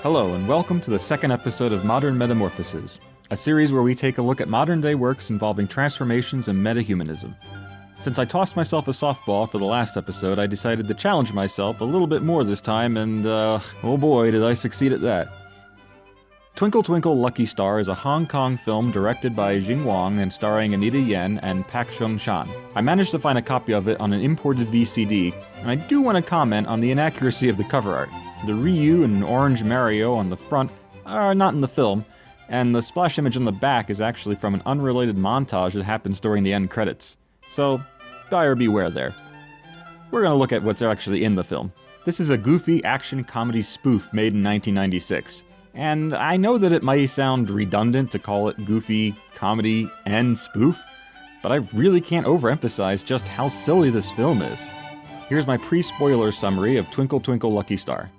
Hello, and welcome to the second episode of Modern Metamorphoses, a series where we take a look at modern-day works involving transformations and metahumanism. Since I tossed myself a softball for the last episode, I decided to challenge myself a little bit more this time, and oh boy, did I succeed at that. Twinkle Twinkle Lucky Star is a Hong Kong film directed by Jing Wang and starring Anita Yen and Pak Chung-chan. I managed to find a copy of it on an imported VCD, and I do want to comment on the inaccuracy of the cover art. The Ryu and Orange Mario on the front are not in the film, and the splash image on the back is actually from an unrelated montage that happens during the end credits. So, buyer beware there. We're going to look at what's actually in the film. This is a goofy action comedy spoof made in 1996. And I know that it might sound redundant to call it goofy, comedy, and spoof, but I really can't overemphasize just how silly this film is. Here's my pre-spoiler summary of Twinkle Twinkle Lucky Star.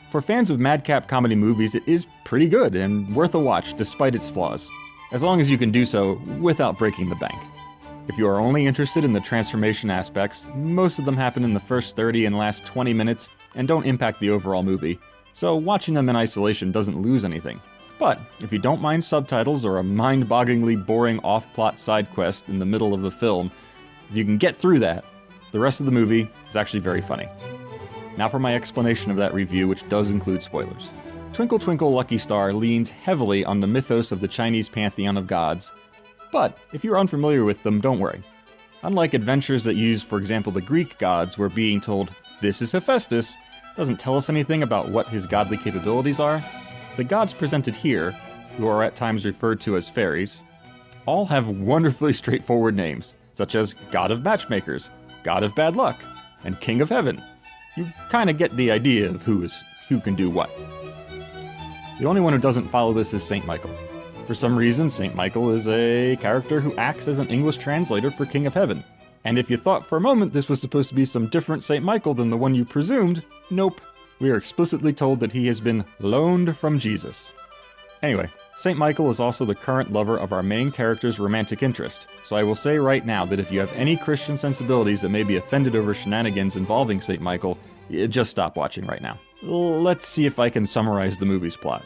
For fans of madcap comedy movies, it is pretty good and worth a watch despite its flaws, as long as you can do so without breaking the bank. If you are only interested in the transformation aspects, most of them happen in the first 30 and last 20 minutes and don't impact the overall movie, so watching them in isolation doesn't lose anything. But if you don't mind subtitles or a mind-bogglingly boring off-plot side quest in the middle of the film, if you can get through that, the rest of the movie is actually very funny. Now for my explanation of that review, which does include spoilers. Twinkle Twinkle Lucky Star leans heavily on the mythos of the Chinese pantheon of gods, but if you're unfamiliar with them, don't worry. Unlike adventures that use, for example, the Greek gods, where being told, "This is Hephaestus," doesn't tell us anything about what his godly capabilities are, the gods presented here, who are at times referred to as fairies, all have wonderfully straightforward names, such as God of Matchmakers, God of Bad Luck, and King of Heaven. You kind of get the idea of who can do what. The only one who doesn't follow this is Saint Michael. For some reason, Saint Michael is a character who acts as an English translator for King of Heaven. And if you thought for a moment this was supposed to be some different Saint Michael than the one you presumed, nope. We are explicitly told that he has been loaned from Jesus. Anyway, Saint Michael is also the current lover of our main character's romantic interest, so I will say right now that if you have any Christian sensibilities that may be offended over shenanigans involving Saint Michael, just stop watching right now. Let's see if I can summarize the movie's plot.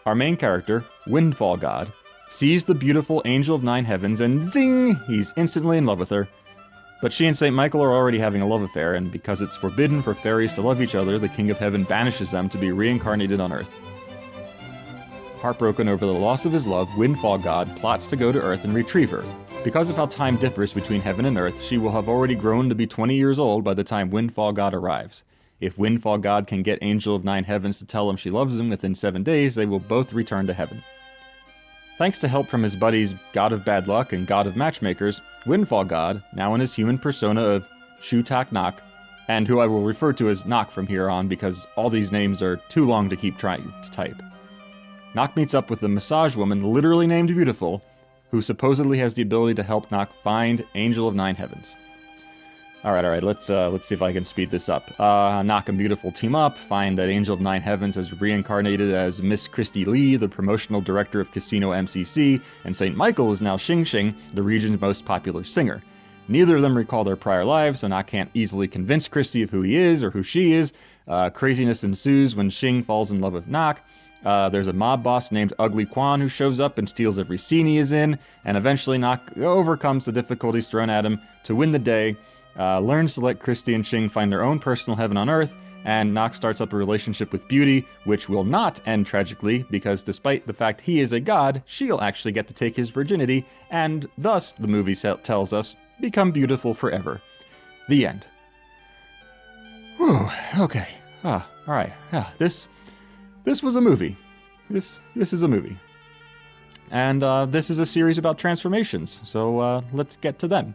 Our main character, Windfall God, sees the beautiful Angel of Nine Heavens and zing! He's instantly in love with her. But she and Saint Michael are already having a love affair, and because it's forbidden for fairies to love each other, the King of Heaven banishes them to be reincarnated on Earth. Heartbroken over the loss of his love, Windfall God plots to go to Earth and retrieve her. Because of how time differs between Heaven and Earth, she will have already grown to be 20 years old by the time Windfall God arrives. If Windfall God can get Angel of Nine Heavens to tell him she loves him within 7 days, they will both return to Heaven. Thanks to help from his buddies God of Bad Luck and God of Matchmakers, Windfall God, now in his human persona of Shu Tak Nok, and who I will refer to as Nok from here on because all these names are too long to keep trying to type. Nok meets up with a massage woman literally named Beautiful, who supposedly has the ability to help Nok find Angel of Nine Heavens. Alright, let's see if I can speed this up. Nok and Beautiful team up, find that Angel of Nine Heavens has reincarnated as Miss Christy Lee, the promotional director of Casino MCC, and St. Michael is now Xing Xing, the region's most popular singer. Neither of them recall their prior lives, so Nok can't easily convince Christy of who he is or who she is. Craziness ensues when Xing falls in love with Nok. There's a mob boss named Ugly Quan who shows up and steals every scene he is in, and eventually Nok overcomes the difficulties thrown at him to win the day, learns to let Christy and Xing find their own personal heaven on Earth, and Nok starts up a relationship with Beauty, which will not end tragically, because despite the fact he is a god, she'll actually get to take his virginity, and thus, the movie tells us, become beautiful forever. The end. Whew, okay. Alright. This was a movie. This is a movie. And this is a series about transformations, so let's get to them.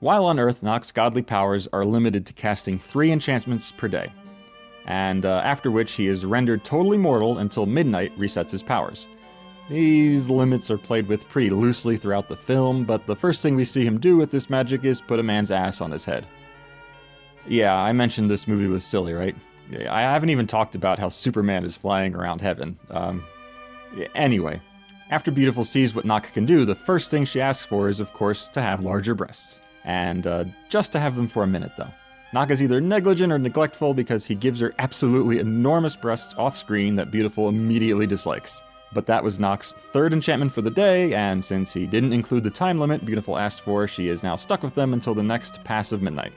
While on Earth, Nok's godly powers are limited to casting 3 enchantments per day, and after which he is rendered totally mortal until midnight resets his powers. These limits are played with pretty loosely throughout the film, but the first thing we see him do with this magic is put a man's ass on his head. Yeah, I mentioned this movie was silly, right? I haven't even talked about how Superman is flying around heaven. Anyway, after Beautiful sees what Nok can do, the first thing she asks for is, of course, to have larger breasts. And just to have them for a minute, though. Nock is either negligent or neglectful because he gives her absolutely enormous breasts off-screen that Beautiful immediately dislikes. But that was Nock's third enchantment for the day, and since he didn't include the time limit Beautiful asked for, she is now stuck with them until the next pass of midnight.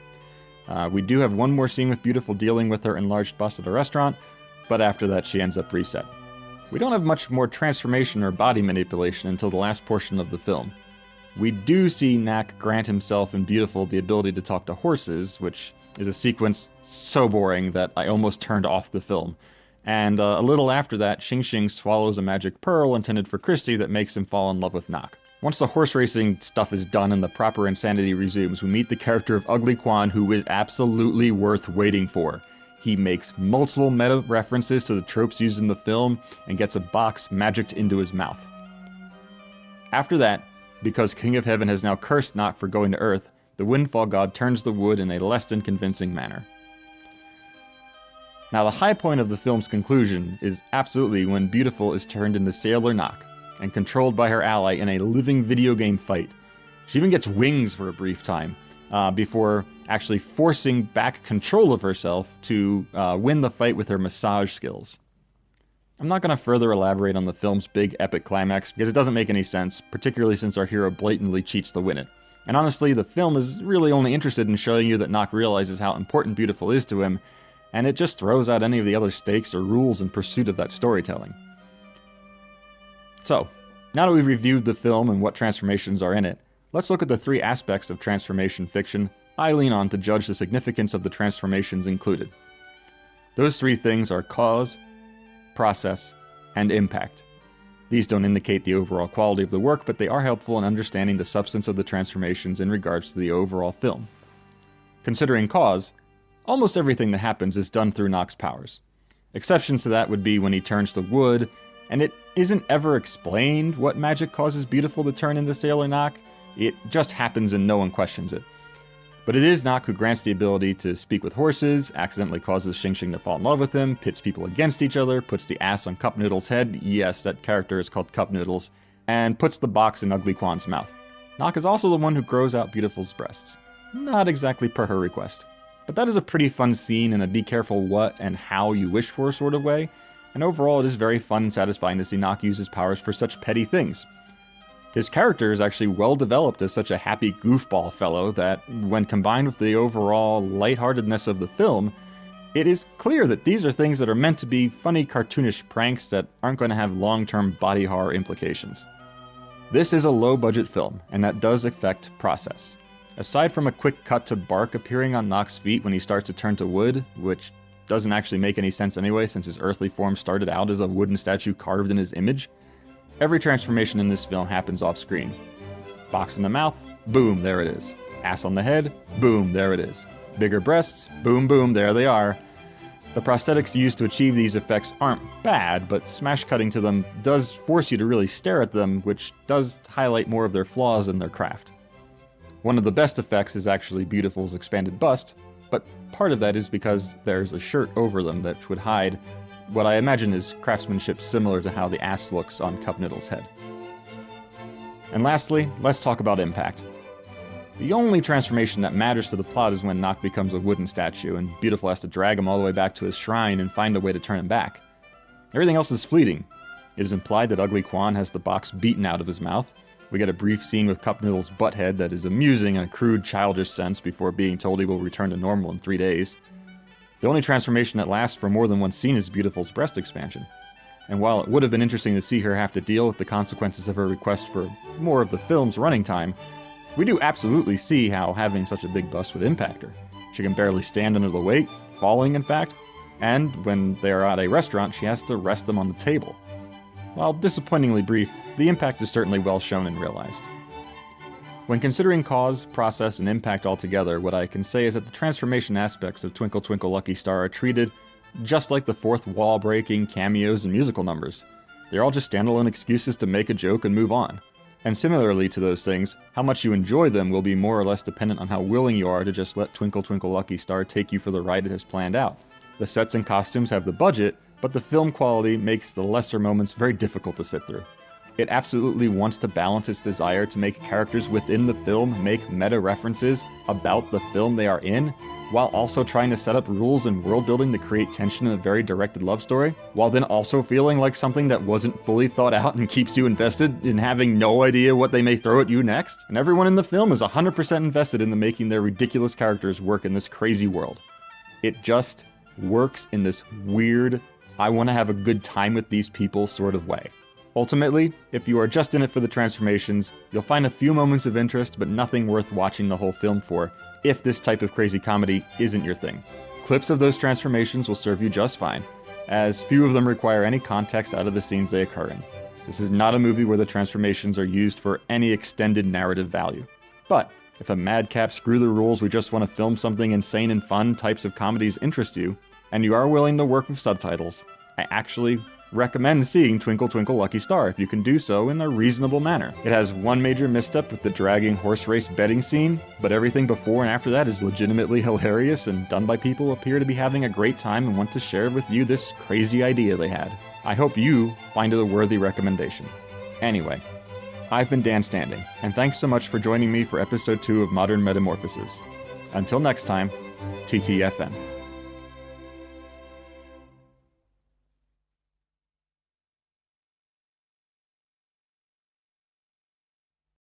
We do have one more scene with Beautiful dealing with her enlarged bust at a restaurant, but after that she ends up reset. We don't have much more transformation or body manipulation until the last portion of the film. We do see Nock grant himself and Beautiful the ability to talk to horses, which is a sequence so boring that I almost turned off the film. And a little after that, Xing Xing swallows a magic pearl intended for Christy that makes him fall in love with Nock. Once the horse racing stuff is done and the proper insanity resumes, we meet the character of Ugly Quan, who is absolutely worth waiting for. He makes multiple meta references to the tropes used in the film and gets a box magicked into his mouth. After that, because King of Heaven has now cursed Nock for going to Earth, the Windfall God turns the wood in a less than convincing manner. Now, the high point of the film's conclusion is absolutely when Beautiful is turned into Sailor Nock and controlled by her ally in a living video game fight. She even gets wings for a brief time, before actually forcing back control of herself to win the fight with her massage skills. I'm not going to further elaborate on the film's big epic climax because it doesn't make any sense, particularly since our hero blatantly cheats to win it. And honestly, the film is really only interested in showing you that Nock realizes how important Beautiful is to him, and it just throws out any of the other stakes or rules in pursuit of that storytelling. So, now that we've reviewed the film and what transformations are in it, let's look at the three aspects of transformation fiction I lean on to judge the significance of the transformations included. Those three things are cause, process, and impact. These don't indicate the overall quality of the work, but they are helpful in understanding the substance of the transformations in regards to the overall film. Considering cause, almost everything that happens is done through Nock's powers. Exceptions to that would be when he turns to wood, and it isn't ever explained what magic causes Beautiful to turn into Sailor Nock. It just happens and no one questions it. But it is Nock who grants the ability to speak with horses, accidentally causes Xing Xing to fall in love with him, pits people against each other, puts the ass on Cup Noodle's head, yes, that character is called Cup Noodles, and puts the box in Ugly Quan's mouth. Nock is also the one who grows out Beautiful's breasts. Not exactly per her request. But that is a pretty fun scene in a be careful what and how you wish for sort of way, and overall it is very fun and satisfying to see Nock use his powers for such petty things. His character is actually well developed as such a happy goofball fellow that, when combined with the overall lightheartedness of the film, it is clear that these are things that are meant to be funny cartoonish pranks that aren't going to have long-term body horror implications. This is a low-budget film, and that does affect process. Aside from a quick cut to bark appearing on Nock's feet when he starts to turn to wood, which doesn't actually make any sense anyway since his earthly form started out as a wooden statue carved in his image, every transformation in this film happens off-screen. Box in the mouth, boom, there it is. Ass on the head, boom, there it is. Bigger breasts, boom, boom, there they are. The prosthetics used to achieve these effects aren't bad, but smash cutting to them does force you to really stare at them, which does highlight more of their flaws in their craft. One of the best effects is actually Beautiful's expanded bust, but part of that is because there's a shirt over them that would hide what I imagine is craftsmanship similar to how the ass looks on Cup Noodle's head. And lastly, let's talk about impact. The only transformation that matters to the plot is when Nock becomes a wooden statue, and Beautiful has to drag him all the way back to his shrine and find a way to turn him back. Everything else is fleeting. It is implied that Ugly Quan has the box beaten out of his mouth. We get a brief scene with Cup Noodle's butthead that is amusing in a crude, childish sense before being told he will return to normal in 3 days. The only transformation that lasts for more than one scene is Beautiful's breast expansion. And while it would have been interesting to see her have to deal with the consequences of her request for more of the film's running time, we do absolutely see how having such a big bust would impact her. She can barely stand under the weight, falling in fact, and when they are at a restaurant she has to rest them on the table. While disappointingly brief, the impact is certainly well shown and realized. When considering cause, process, and impact altogether, what I can say is that the transformation aspects of Twinkle Twinkle Lucky Star are treated just like the fourth wall-breaking cameos and musical numbers. They're all just standalone excuses to make a joke and move on. And similarly to those things, how much you enjoy them will be more or less dependent on how willing you are to just let Twinkle Twinkle Lucky Star take you for the ride it has planned out. The sets and costumes have the budget, but the film quality makes the lesser moments very difficult to sit through. It absolutely wants to balance its desire to make characters within the film make meta references about the film they are in, while also trying to set up rules and world building to create tension in a very directed love story, while then also feeling like something that wasn't fully thought out and keeps you invested in having no idea what they may throw at you next. And everyone in the film is 100% invested in the making their ridiculous characters work in this crazy world. It just works in this weird, I want to have a good time with these people sort of way. Ultimately, if you are just in it for the transformations, you'll find a few moments of interest, but nothing worth watching the whole film for, if this type of crazy comedy isn't your thing. Clips of those transformations will serve you just fine, as few of them require any context out of the scenes they occur in. This is not a movie where the transformations are used for any extended narrative value. But if a madcap screw the rules, we just want to film something insane and fun types of comedies interest you, and you are willing to work with subtitles, I actually recommend seeing Twinkle Twinkle Lucky Star if you can do so in a reasonable manner. It has one major misstep with the dragging horse race betting scene, but everything before and after that is legitimately hilarious and done by people who appear to be having a great time and want to share with you this crazy idea they had. I hope you find it a worthy recommendation. Anyway, I've been Dan Standing, and thanks so much for joining me for episode 2 of Modern Metamorphoses. Until next time, TTFN.